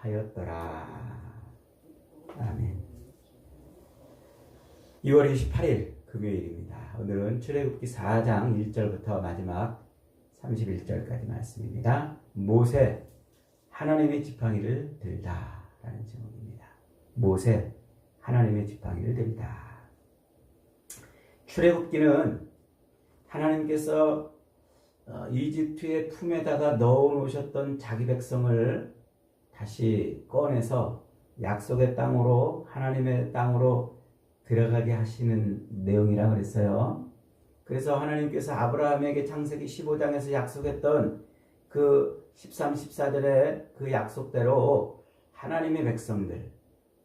하였더라. 아멘. 2월 28일 금요일입니다. 오늘은 출애굽기 4장 1절부터 마지막 31절까지 말씀입니다. 모세, 하나님의 지팡이를 들다 라는 제목입니다. 모세, 하나님의 지팡이를 들다. 출애굽기는 하나님께서 이집트의 품에다가 넣어놓으셨던 자기 백성을 다시 꺼내서 약속의 땅으로, 하나님의 땅으로 들어가게 하시는 내용이라고 그랬어요. 그래서 하나님께서 아브라함에게 창세기 15장에서 약속했던 그 13, 14절의 그 약속대로 하나님의 백성들,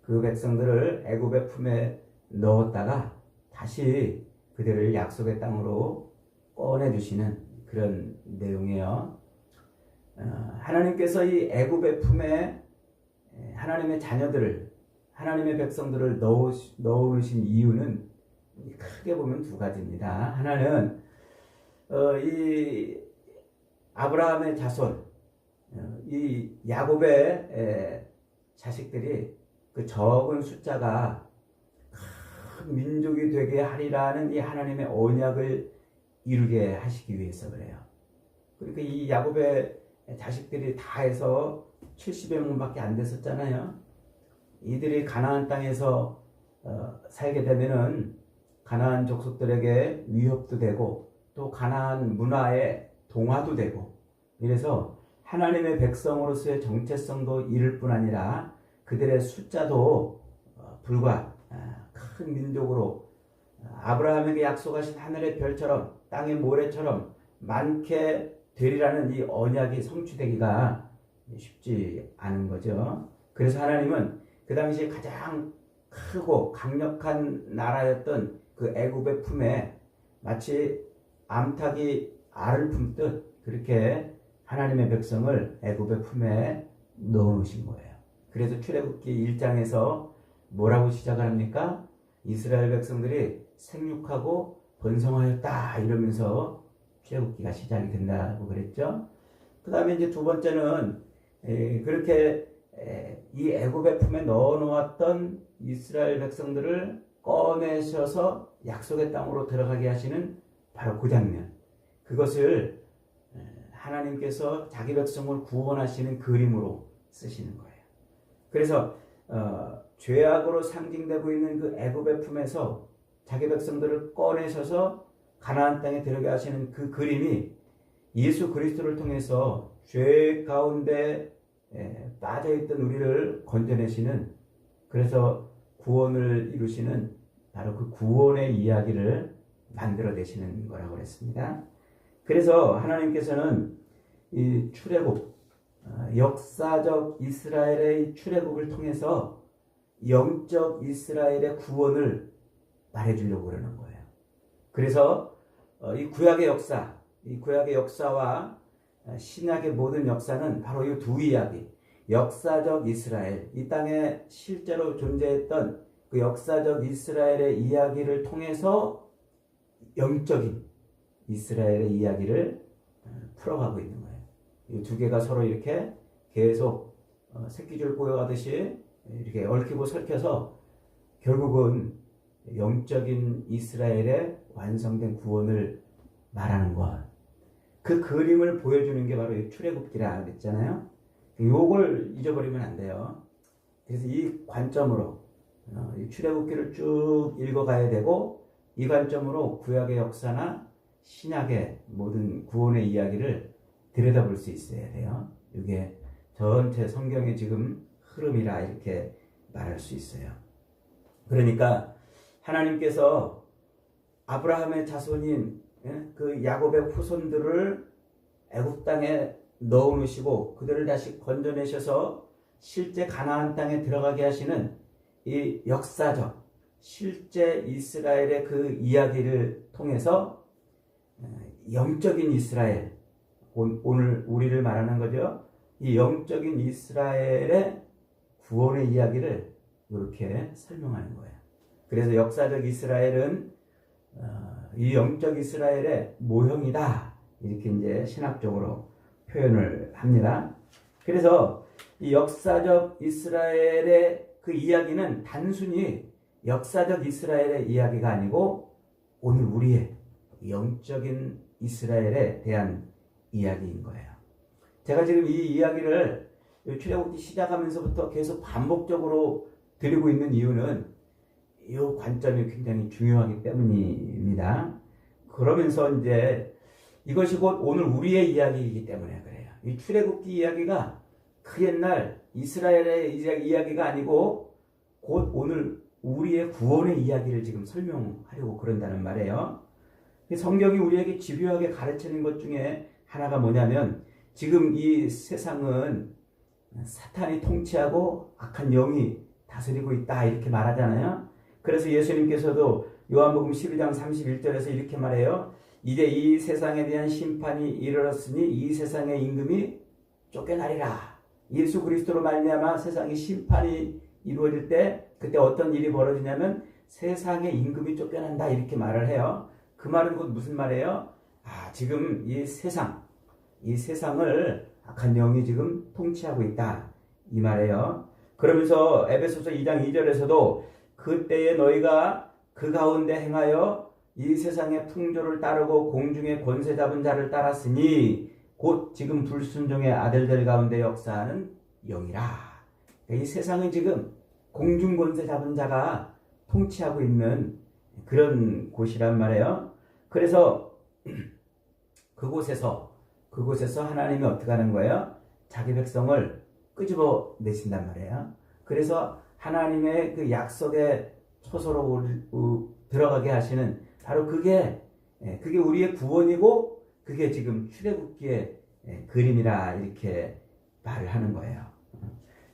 그 백성들을 애굽의 품에 넣었다가 다시 그들을 약속의 땅으로 꺼내주시는 그런 내용이에요. 하나님께서 이 애굽의 품에 하나님의 자녀들을, 하나님의 백성들을 넣으신 이유는 크게 보면 두 가지입니다. 하나는 이 아브라함의 자손, 이 야곱의 자식들이 그 적은 숫자가 큰 민족이 되게 하리라는 이 하나님의 언약을 이루게 하시기 위해서 그래요. 그러니까 이 야곱의 자식들이 다 해서 70여 명밖에 안 됐었잖아요. 이들이 가나안 땅에서 살게 되면은 가나안 족속들에게 위협도 되고 또 가나안 문화의 동화도 되고, 이래서 하나님의 백성으로서의 정체성도 잃을 뿐 아니라 그들의 숫자도 불과 큰 민족으로 아브라함에게 약속하신 하늘의 별처럼 땅의 모래처럼 많게 되리라는 이 언약이 성취되기가 쉽지 않은 거죠. 그래서 하나님은 그 당시에 가장 크고 강력한 나라였던 그 애굽의 품에 마치 암탉이 알을 품듯 그렇게 하나님의 백성을 애굽의 품에 넣어놓으신 거예요. 그래서 출애굽기 1장에서 뭐라고 시작을 합니까? 이스라엘 백성들이 생육하고 번성하였다 이러면서 출애굽기가 시작이 된다고 그랬죠. 그 다음에 이제 두 번째는 그렇게 이 애굽의 품에 넣어놓았던 이스라엘 백성들을 꺼내셔서 약속의 땅으로 들어가게 하시는 바로 그 장면, 그것을 하나님께서 자기 백성을 구원하시는 그림으로 쓰시는 거예요. 그래서 죄악으로 상징되고 있는 그 애굽의 품에서 자기 백성들을 꺼내셔서 가나안 땅에 들어가게 하시는 그 그림이 예수 그리스도를 통해서 죄 가운데 빠져있던 우리를 건져내시는, 그래서 구원을 이루시는 바로 그 구원의 이야기를 만들어내시는 거라고 그랬습니다. 그래서 하나님께서는 이 출애굽, 역사적 이스라엘의 출애굽을 통해서 영적 이스라엘의 구원을 말해주려고 그러는 거예요. 그래서 이 구약의 역사, 이 구약의 역사와 신약의 모든 역사는 바로 이 두 이야기, 역사적 이스라엘, 이 땅에 실제로 존재했던 그 역사적 이스라엘의 이야기를 통해서 영적인 이스라엘의 이야기를 풀어가고 있는 거예요. 이 두 개가 서로 이렇게 계속 새끼줄 꼬여가듯이 이렇게 얽히고 설켜서 결국은 영적인 이스라엘의 완성된 구원을 말하는 것, 그 그림을 보여주는 게 바로 이 출애굽기라 그랬잖아요. 요걸 잊어버리면 안 돼요. 그래서 이 관점으로 이 출애굽기를 쭉 읽어가야 되고, 이 관점으로 구약의 역사나 신약의 모든 구원의 이야기를 들여다볼 수 있어야 돼요. 이게 전체 성경의 지금 흐름이라 이렇게 말할 수 있어요. 그러니까 하나님께서 아브라함의 자손인 그 야곱의 후손들을 애굽 땅에 넣어놓으시고 그들을 다시 건져내셔서 실제 가나안 땅에 들어가게 하시는 이 역사적 실제 이스라엘의 그 이야기를 통해서 영적인 이스라엘, 오늘 우리를 말하는 거죠. 이 영적인 이스라엘의 구원의 이야기를 이렇게 설명하는 거예요. 그래서 역사적 이스라엘은 이 영적 이스라엘의 모형이다, 이렇게 이제 신학적으로 표현을 합니다. 그래서 이 역사적 이스라엘의 그 이야기는 단순히 역사적 이스라엘의 이야기가 아니고 오늘 우리의 영적인 이스라엘에 대한 이야기인 거예요. 제가 지금 이 이야기를 출애굽기 시작하면서부터 계속 반복적으로 드리고 있는 이유는 이 관점이 굉장히 중요하기 때문입니다. 그러면서 이제 이것이 곧 오늘 우리의 이야기이기 때문에 그래요. 이 출애굽기 이야기가 그 옛날 이스라엘의 이야기가 아니고 곧 오늘 우리의 구원의 이야기를 지금 설명하려고 그런다는 말이에요. 성경이 우리에게 집요하게 가르치는 것 중에 하나가 뭐냐면 지금 이 세상은 사탄이 통치하고 악한 영이 다스리고 있다 이렇게 말하잖아요. 그래서 예수님께서도 요한복음 12장 31절에서 이렇게 말해요. 이제 이 세상에 대한 심판이 이르렀으니 이 세상의 임금이 쫓겨나리라. 예수 그리스도로 말미암아 세상의 심판이 이루어질 때 그때 어떤 일이 벌어지냐면 세상의 임금이 쫓겨난다 이렇게 말을 해요. 그 말은 곧 무슨 말이에요? 지금 이 세상을 악한 영이 지금 통치하고 있다 이 말이에요. 그러면서 에베소서 2장 2절에서도 그때에 너희가 그 가운데 행하여 이 세상의 풍조를 따르고 공중의 권세 잡은 자를 따랐으니 곧 지금 불순종의 아들들 가운데 역사하는 영이라. 이 세상은 지금 공중 권세 잡은 자가 통치하고 있는 그런 곳이란 말이에요. 그래서 그곳에서 하나님이 어떻게 하는 거예요? 자기 백성을 끄집어 내신단 말이에요. 그래서 하나님의 그 약속의 초소로 들어가게 하시는 바로 그게 우리의 구원이고 그게 지금 출애굽기의 그림이라 이렇게 말을 하는 거예요.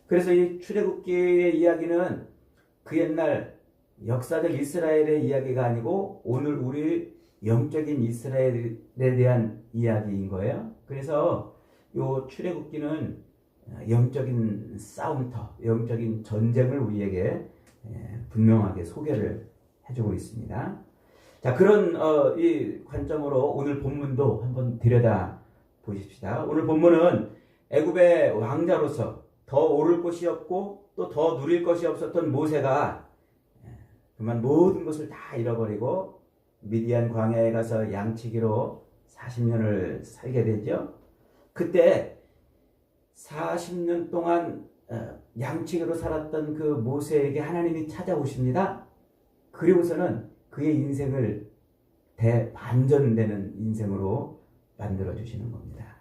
그래서 이 출애굽기의 이야기는 그 옛날 역사적 이스라엘의 이야기가 아니고 오늘 우리 영적인 이스라엘에 대한 이야기인 거예요. 그래서 이 출애굽기는 영적인 싸움터, 영적인 전쟁을 우리에게 분명하게 소개를 해주고 있습니다. 자, 그런 이 관점으로 오늘 본문도 한번 들여다 보십시다. 오늘 본문은 애굽의 왕자로서 더 오를 곳이 없고 또 더 누릴 것이 없었던 모세가 그만 모든 것을 다 잃어버리고 미디안 광야에 가서 양치기로 40년을 살게 되죠. 그때 40년 동안 양치기로 살았던 그 모세에게 하나님이 찾아오십니다. 그리고서는 그의 인생을 대반전되는 인생으로 만들어주시는 겁니다.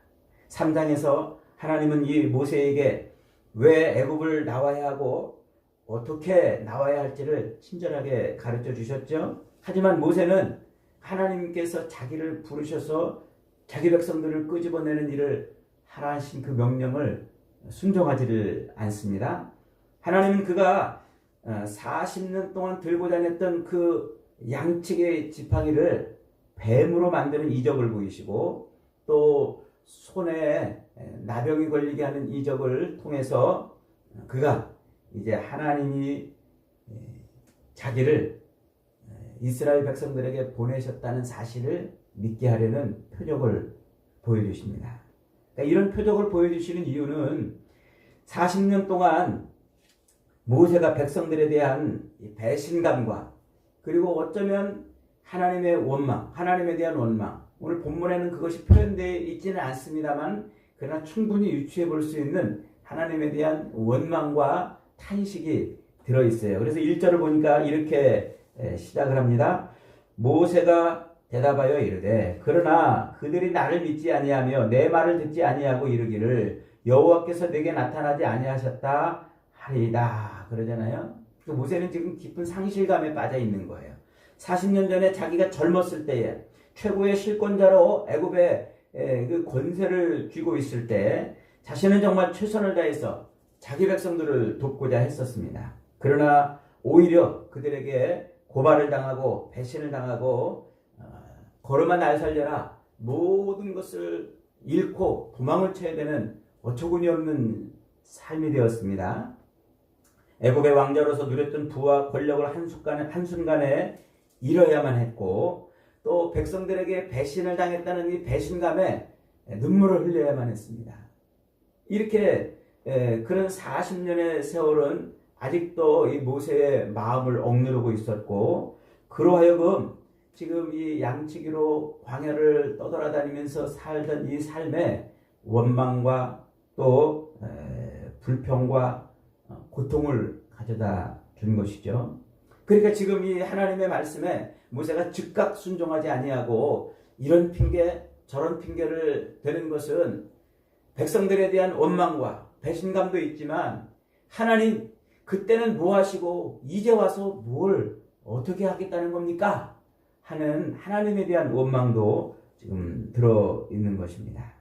3장에서 하나님은 이 모세에게 왜 애굽을 나와야 하고 어떻게 나와야 할지를 친절하게 가르쳐 주셨죠. 하지만 모세는 하나님께서 자기를 부르셔서 자기 백성들을 끄집어내는 일을 하라 하신 그 명령을 순종하지를 않습니다. 하나님은 그가 40년 동안 들고 다녔던 그 양측의 지팡이를 뱀으로 만드는 이적을 보이시고 또 손에 나병이 걸리게 하는 이적을 통해서 그가 이제 하나님이 자기를 이스라엘 백성들에게 보내셨다는 사실을 믿게 하려는 표적을 보여주십니다. 그러니까 이런 표적을 보여주시는 이유는 40년 동안 모세가 백성들에 대한 배신감과 그리고 어쩌면 하나님의 원망, 하나님에 대한 원망, 오늘 본문에는 그것이 표현되어 있지는 않습니다만 그러나 충분히 유추해 볼 수 있는 하나님에 대한 원망과 탄식이 들어있어요. 그래서 1절을 보니까 이렇게 시작을 합니다. 모세가 대답하여 이르되 그러나 그들이 나를 믿지 아니하며 내 말을 듣지 아니하고 이르기를 여호와께서 내게 나타나지 아니하셨다 하리이다 그러잖아요. 그 모세는 지금 깊은 상실감에 빠져 있는 거예요. 40년 전에 자기가 젊었을 때에 최고의 실권자로 애굽의 그 권세를 쥐고 있을 때 자신은 정말 최선을 다해서 자기 백성들을 돕고자 했었습니다. 그러나 오히려 그들에게 고발을 당하고 배신을 당하고 걸음아 날 살려라 모든 것을 잃고 도망을 쳐야 되는 어처구니 없는 삶이 되었습니다. 애굽의 왕자로서 누렸던 부와 권력을 한순간에 잃어야만 했고 또 백성들에게 배신을 당했다는 이 배신감에 눈물을 흘려야만 했습니다. 이렇게 그런 40년의 세월은 아직도 이 모세의 마음을 억누르고 있었고, 그로 하여금 지금 이 양치기로 광야를 떠돌아다니면서 살던 이 삶에 원망과 또 불평과 고통을 가져다 준 것이죠. 그러니까 지금 이 하나님의 말씀에 모세가 즉각 순종하지 아니하고 이런 핑계 저런 핑계를 대는 것은 백성들에 대한 원망과 배신감도 있지만, 하나님 그때는 뭐 하시고 이제 와서 뭘 어떻게 하겠다는 겁니까? 하는 하나님에 대한 원망도 지금 들어있는 것입니다.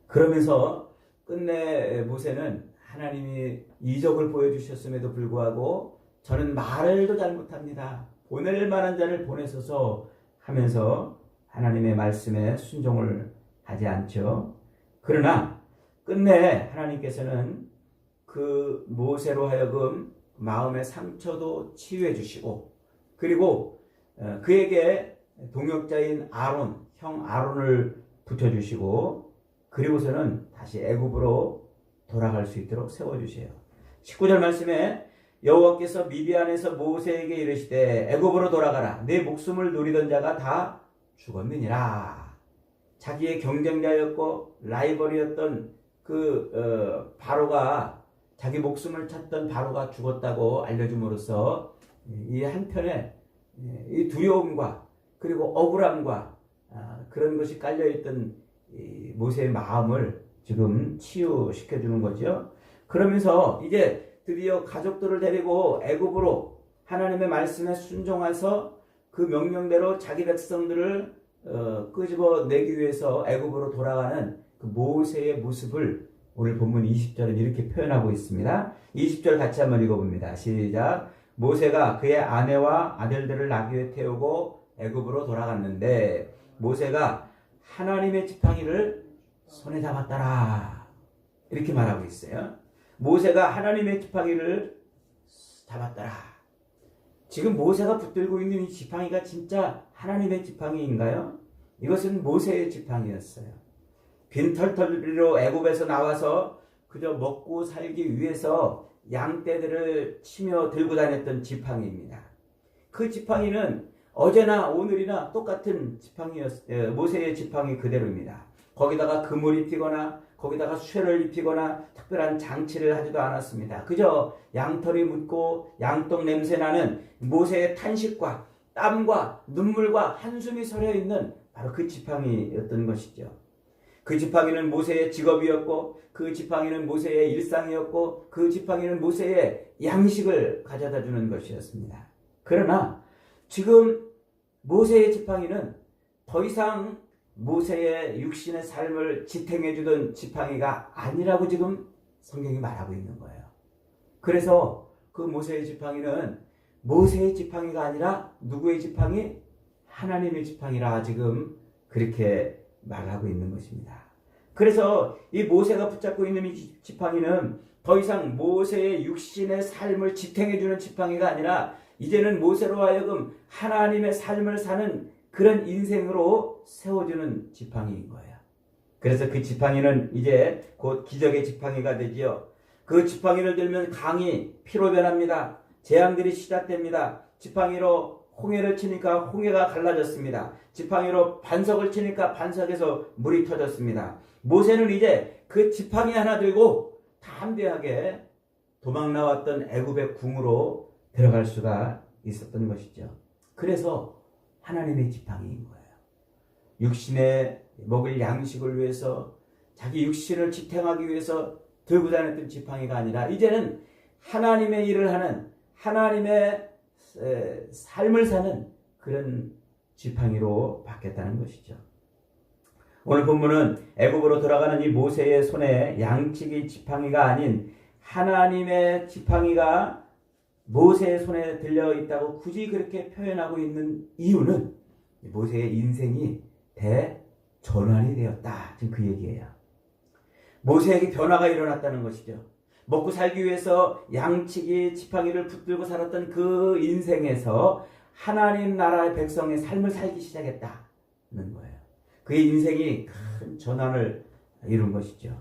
그러면서 끝내 모세는 하나님이 이적을 보여주셨음에도 불구하고 저는 말도 잘못합니다. 보낼 만한 자를 보내소서 하면서 하나님의 말씀에 순종을 하지 않죠. 그러나 끝내 하나님께서는 그 모세로 하여금 마음의 상처도 치유해 주시고, 그리고 그에게 동역자인 아론, 형 아론을 붙여주시고, 그리고서는 다시 애굽으로 돌아갈 수 있도록 세워주세요. 19절 말씀에 여호와께서 미디안에서 모세에게 이르시되 애굽으로 돌아가라. 내 목숨을 노리던 자가 다 죽었느니라. 자기의 경쟁자였고 라이벌이었던 바로가, 자기 목숨을 찾던 바로가 죽었다고 알려줌으로써 이 한편에 이 두려움과 그리고 억울함과 그런 것이 깔려있던 이 모세의 마음을 지금 치유시켜주는 거죠. 그러면서 이제 드디어 가족들을 데리고 애굽으로 하나님의 말씀에 순종해서 그 명령대로 자기 백성들을 끄집어내기 위해서 애굽으로 돌아가는 그 모세의 모습을 오늘 본문 20절은 이렇게 표현하고 있습니다. 20절 같이 한번 읽어봅니다. 시작. 모세가 그의 아내와 아들들을 나귀에 태우고 애굽으로 돌아갔는데 모세가 하나님의 지팡이를 손에 잡았더라. 이렇게 말하고 있어요. 모세가 하나님의 지팡이를 잡았더라. 지금 모세가 붙들고 있는 이 지팡이가 진짜 하나님의 지팡이인가요? 이것은 모세의 지팡이였어요. 빈털터리로 애굽에서 나와서 그저 먹고 살기 위해서 양떼들을 치며 들고 다녔던 지팡이입니다. 그 지팡이는 어제나 오늘이나 똑같은 모세의 지팡이 그대로입니다. 거기다가 금을 입히거나 거기다가 쇠를 입히거나 특별한 장치를 하지도 않았습니다. 그저 양털이 묻고 양똥 냄새 나는 모세의 탄식과 땀과 눈물과 한숨이 서려 있는 바로 그 지팡이였던 것이죠. 그 지팡이는 모세의 직업이었고, 그 지팡이는 모세의 일상이었고, 그 지팡이는 모세의 양식을 가져다 주는 것이었습니다. 그러나 지금 모세의 지팡이는 더 이상 모세의 육신의 삶을 지탱해 주던 지팡이가 아니라고 지금 성경이 말하고 있는 거예요. 그래서 그 모세의 지팡이는 모세의 지팡이가 아니라 누구의 지팡이? 하나님의 지팡이라 지금 그렇게 말하고 있는 것입니다. 그래서 이 모세가 붙잡고 있는 이 지팡이는 더 이상 모세의 육신의 삶을 지탱해 주는 지팡이가 아니라 이제는 모세로 하여금 하나님의 삶을 사는 그런 인생으로 세워주는 지팡이인 거예요. 그래서 그 지팡이는 이제 곧 기적의 지팡이가 되지요. 그 지팡이를 들면 강이 피로 변합니다. 재앙들이 시작됩니다. 지팡이로 홍해를 치니까 홍해가 갈라졌습니다. 지팡이로 반석을 치니까 반석에서 물이 터졌습니다. 모세는 이제 그 지팡이 하나 들고 담대하게 도망 나왔던 애굽의 궁으로 들어갈 수가 있었던 것이죠. 그래서 하나님의 지팡이인 거예요. 육신에 먹을 양식을 위해서 자기 육신을 지탱하기 위해서 들고 다녔던 지팡이가 아니라 이제는 하나님의 일을 하는 하나님의 삶을 사는 그런 지팡이로 바뀌었다는 것이죠. 오늘 본문은 애굽으로 돌아가는 이 모세의 손에 양치기 지팡이가 아닌 하나님의 지팡이가 모세의 손에 들려 있다고 굳이 그렇게 표현하고 있는 이유는 모세의 인생이 대전환이 되었다. 지금 그 얘기예요. 모세에게 변화가 일어났다는 것이죠. 먹고 살기 위해서 양치기 지팡이를 붙들고 살았던 그 인생에서 하나님 나라의 백성의 삶을 살기 시작했다는 거예요. 그의 인생이 큰 전환을 이룬 것이죠.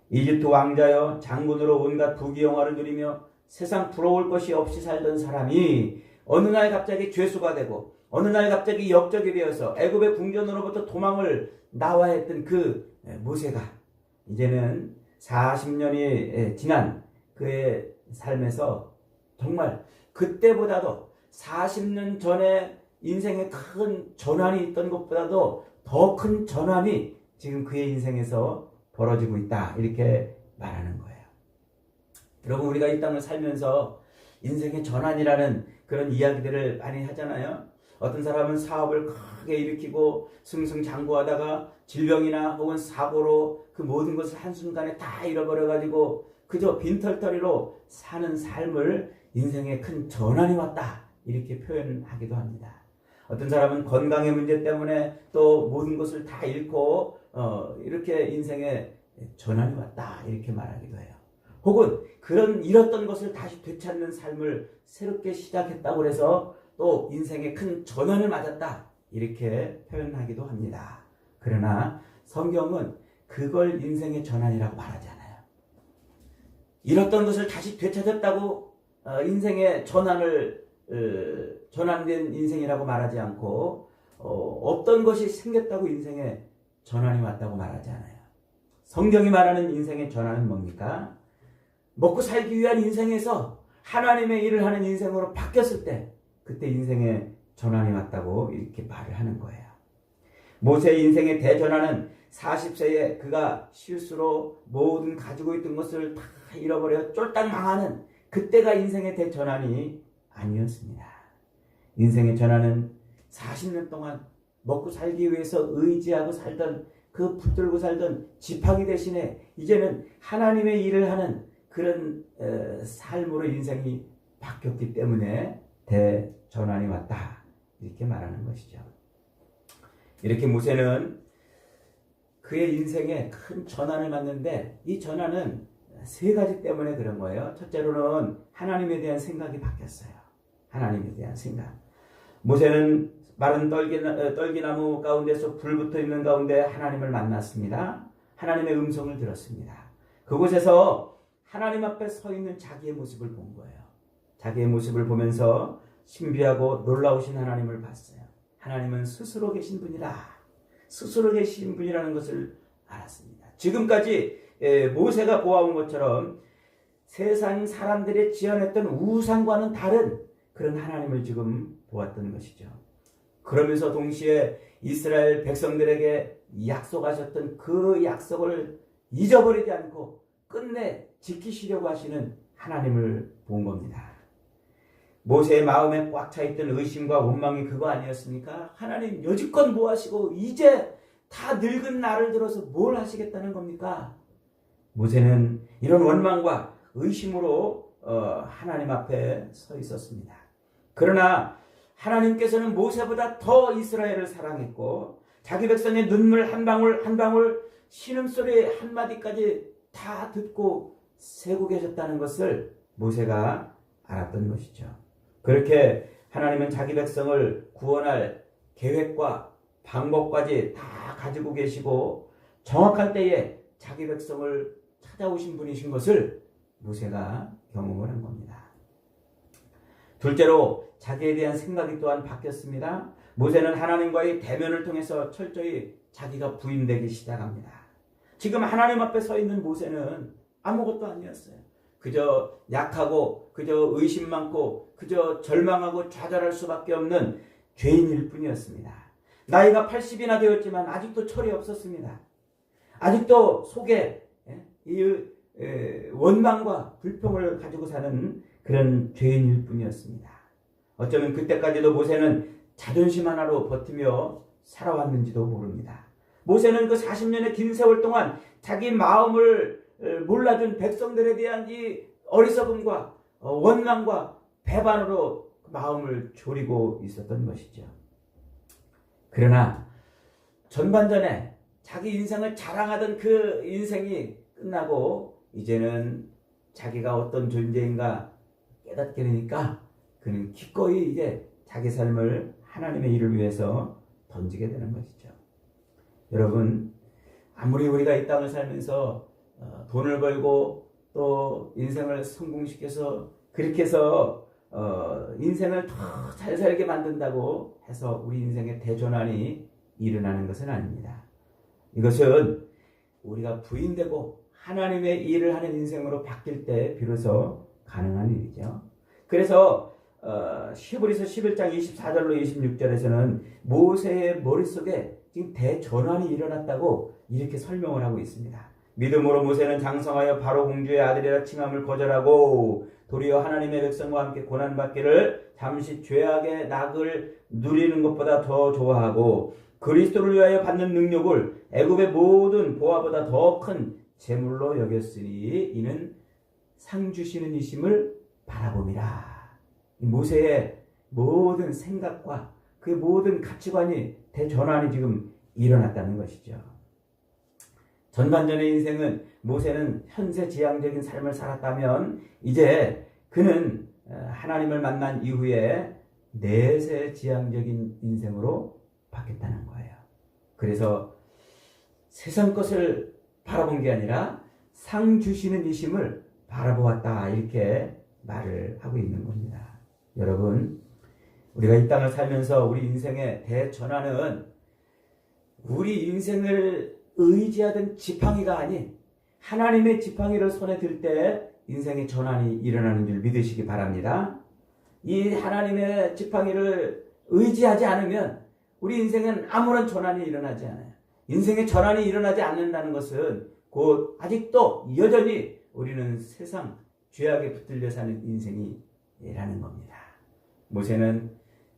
이집트 왕자여 장군으로 온갖 부귀영화를 누리며 세상 부러울 것이 없이 살던 사람이 어느 날 갑자기 죄수가 되고 어느 날 갑자기 역적이 되어서 애굽의 궁전으로부터 도망을 나와야 했던 그 모세가 이제는 40년이 지난 그의 삶에서 정말 그때보다도 40년 전에 인생에 큰 전환이 있던 것보다도 더 큰 전환이 지금 그의 인생에서 벌어지고 있다, 이렇게 말하는 거예요. 여러분, 우리가 이 땅을 살면서 인생의 전환이라는 그런 이야기들을 많이 하잖아요. 어떤 사람은 사업을 크게 일으키고 승승장구하다가 질병이나 혹은 사고로 그 모든 것을 한순간에 다 잃어버려가지고 그저 빈털터리로 사는 삶을 인생에 큰 전환이 왔다, 이렇게 표현하기도 합니다. 어떤 사람은 건강의 문제 때문에 또 모든 것을 다 잃고 이렇게 인생에 전환이 왔다, 이렇게 말하기도 해요. 혹은 그런 잃었던 것을 다시 되찾는 삶을 새롭게 시작했다고 해서 또 인생에 큰 전환을 맞았다, 이렇게 표현하기도 합니다. 그러나 성경은 그걸 인생의 전환이라고 말하지 않아요. 잃었던 것을 다시 되찾았다고 인생의 전환된 인생이라고 말하지 않고 어떤 것이 생겼다고 인생의 전환이 왔다고 말하지 않아요. 성경이 말하는 인생의 전환은 뭡니까? 먹고 살기 위한 인생에서 하나님의 일을 하는 인생으로 바뀌었을 때 그때 인생의 전환이 왔다고 이렇게 말을 하는 거예요. 모세의 인생의 대전환은 40세에 그가 실수로 모든 가지고 있던 것을 다 잃어버려 쫄딱 망하는 그때가 인생의 대전환이 아니었습니다. 인생의 전환은 40년 동안 먹고 살기 위해서 의지하고 살던 그 붙들고 살던 지팡이 대신에 이제는 하나님의 일을 하는 그런 삶으로 인생이 바뀌었기 때문에 대전환이 왔다, 이렇게 말하는 것이죠. 이렇게 모세는 그의 인생에 큰 전환을 맞는데 이 전환은 세 가지 때문에 그런 거예요. 첫째로는 하나님에 대한 생각이 바뀌었어요. 하나님에 대한 생각. 모세는 마른 떨기나무 가운데서 불 붙어 있는 가운데 하나님을 만났습니다. 하나님의 음성을 들었습니다. 그곳에서 하나님 앞에 서 있는 자기의 모습을 본 거예요. 자기의 모습을 보면서 신비하고 놀라우신 하나님을 봤어요. 하나님은 스스로 계신 분이다. 스스로 계신 분이라는 것을 알았습니다. 지금까지 모세가 보아온 것처럼 세상 사람들이 지어냈던 우상과는 다른 그런 하나님을 지금 보았던 것이죠. 그러면서 동시에 이스라엘 백성들에게 약속하셨던 그 약속을 잊어버리지 않고 끝내 지키시려고 하시는 하나님을 본 겁니다. 모세의 마음에 꽉 차있던 의심과 원망이 그거 아니었습니까? 하나님 여지껏 뭐 하시고 이제 다 늙은 나를 들어서 뭘 하시겠다는 겁니까? 모세는 이런 원망과 의심으로 하나님 앞에 서 있었습니다. 그러나 하나님께서는 모세보다 더 이스라엘을 사랑했고 자기 백성의 눈물 한 방울 한 방울 신음소리 한마디까지 다 듣고 세고 계셨다는 것을 모세가 알았던 것이죠. 그렇게 하나님은 자기 백성을 구원할 계획과 방법까지 다 가지고 계시고 정확한 때에 자기 백성을 찾아오신 분이신 것을 모세가 경험을 한 겁니다. 둘째로 자기에 대한 생각이 또한 바뀌었습니다. 모세는 하나님과의 대면을 통해서 철저히 자기가 부인되기 시작합니다. 지금 하나님 앞에 서 있는 모세는 아무것도 아니었어요. 그저 약하고 그저 의심 많고 그저 절망하고 좌절할 수밖에 없는 죄인일 뿐이었습니다. 나이가 80이나 되었지만 아직도 철이 없었습니다. 아직도 속에 원망과 불평을 가지고 사는 그런 죄인일 뿐이었습니다. 어쩌면 그때까지도 모세는 자존심 하나로 버티며 살아왔는지도 모릅니다. 모세는 그 40년의 긴 세월 동안 자기 마음을 몰라준 백성들에 대한 이 어리석음과 원망과 배반으로 마음을 졸이고 있었던 것이죠. 그러나 전반전에 자기 인생을 자랑하던 그 인생이 끝나고 이제는 자기가 어떤 존재인가 깨닫게 되니까 그는 기꺼이 이제 자기 삶을 하나님의 일을 위해서 던지게 되는 것이죠. 여러분, 아무리 우리가 이 땅을 살면서 돈을 벌고 또 인생을 성공시켜서 그렇게 해서 인생을 더 잘 살게 만든다고 해서 우리 인생의 대전환이 일어나는 것은 아닙니다. 이것은 우리가 부인되고 하나님의 일을 하는 인생으로 바뀔 때 비로소 가능한 일이죠. 그래서 히브리서 11장 24절로 26절에서는 모세의 머릿속에 지금 대전환이 일어났다고 이렇게 설명을 하고 있습니다. 믿음으로 모세는 장성하여 바로 공주의 아들이라 칭함을 거절하고 도리어 하나님의 백성과 함께 고난받기를 잠시 죄악의 낙을 누리는 것보다 더 좋아하고 그리스도를 위하여 받는 능력을 애굽의 모든 보화보다 더 큰 재물로 여겼으니 이는 상 주시는 이심을 바라봄이라. 모세의 모든 생각과 그 모든 가치관이 대전환이 지금 일어났다는 것이죠. 전반전의 인생은 모세는 현세 지향적인 삶을 살았다면 이제 그는 하나님을 만난 이후에 내세 지향적인 인생으로 바뀌었다는 거예요. 그래서 세상 것을 바라본 게 아니라 상 주시는 이심을 바라보았다 이렇게 말을 하고 있는 겁니다. 여러분, 우리가 이 땅을 살면서 우리 인생의 대전환은 우리 인생을 의지하던 지팡이가 아닌 하나님의 지팡이를 손에 들 때 인생의 전환이 일어나는 줄 믿으시기 바랍니다. 이 하나님의 지팡이를 의지하지 않으면 우리 인생은 아무런 전환이 일어나지 않아요. 인생의 전환이 일어나지 않는다는 것은 곧 아직도 여전히 우리는 세상 죄악에 붙들려 사는 인생이라는 겁니다. 모세는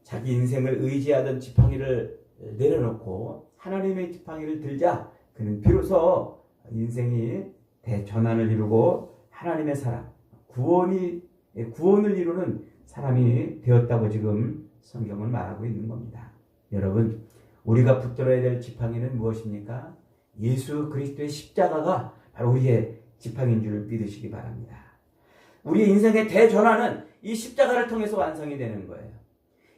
자기 인생을 의지하던 지팡이를 내려놓고 하나님의 지팡이를 들자 그는 비로소 인생이 대전환을 이루고 하나님의 사람, 구원을 이루는 사람이 되었다고 지금 성경은 말하고 있는 겁니다. 여러분, 우리가 붙들어야 될 지팡이는 무엇입니까? 예수 그리스도의 십자가가 바로 우리의 지팡이인 줄 믿으시기 바랍니다. 우리 인생의 대전환은 이 십자가를 통해서 완성이 되는 거예요.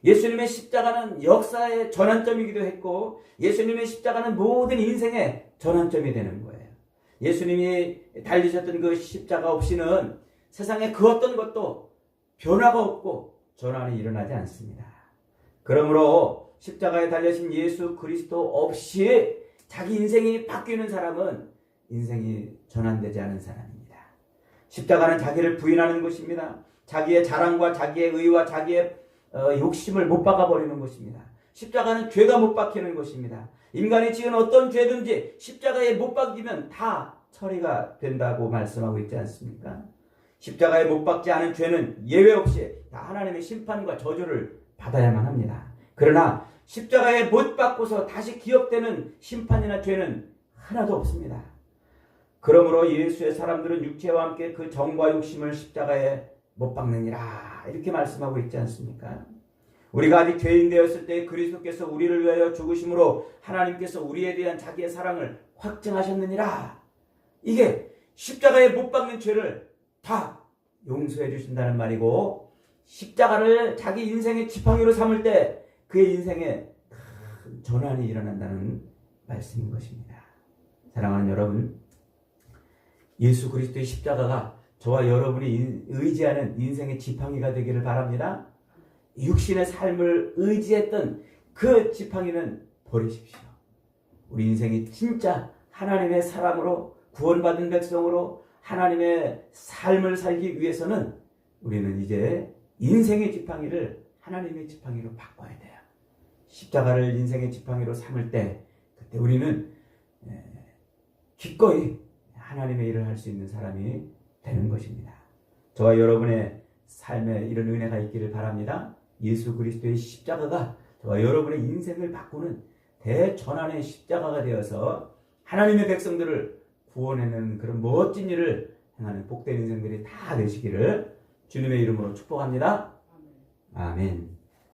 예수님의 십자가는 역사의 전환점이기도 했고 예수님의 십자가는 모든 인생의 전환점이 되는 거예요. 예수님이 달리셨던 그 십자가 없이는 세상에 그 어떤 것도 변화가 없고 전환이 일어나지 않습니다. 그러므로 십자가에 달려신 예수 그리스도 없이 자기 인생이 바뀌는 사람은 인생이 전환되지 않은 사람입니다. 십자가는 자기를 부인하는 것입니다. 자기의 자랑과 자기의 의와 자기의 욕심을 못 박아버리는 것입니다. 십자가는 죄가 못 박히는 것입니다. 인간이 지은 어떤 죄든지 십자가에 못 박히면 다 처리가 된다고 말씀하고 있지 않습니까? 십자가에 못 박지 않은 죄는 예외 없이 다 하나님의 심판과 저주를 받아야만 합니다. 그러나 십자가에 못 박고서 다시 기억되는 심판이나 죄는 하나도 없습니다. 그러므로 예수의 사람들은 육체와 함께 그 정과 욕심을 십자가에 못 박느니라 이렇게 말씀하고 있지 않습니까? 우리가 아직 죄인 되었을 때 그리스도께서 우리를 위하여 죽으심으로 하나님께서 우리에 대한 자기의 사랑을 확증하셨느니라. 이게 십자가에 못 박는 죄를 다 용서해 주신다는 말이고 십자가를 자기 인생의 지팡이로 삼을 때 그의 인생에 큰 전환이 일어난다는 말씀인 것입니다. 사랑하는 여러분, 예수 그리스도의 십자가가 저와 여러분이 의지하는 인생의 지팡이가 되기를 바랍니다. 육신의 삶을 의지했던 그 지팡이는 버리십시오. 우리 인생이 진짜 하나님의 사람으로 구원받은 백성으로 하나님의 삶을 살기 위해서는 우리는 이제 인생의 지팡이를 하나님의 지팡이로 바꿔야 돼요. 십자가를 인생의 지팡이로 삼을 때 그때 우리는 기꺼이 하나님의 일을 할 수 있는 사람이 되는 것입니다. 저와 여러분의 삶에 이런 은혜가 있기를 바랍니다. 예수 그리스도의 십자가가 저와 여러분의 인생을 바꾸는 대전환의 십자가가 되어서 하나님의 백성들을 구원해내는 그런 멋진 일을 행하는 복된 인생들이 다 되시기를 주님의 이름으로 축복합니다. 아멘.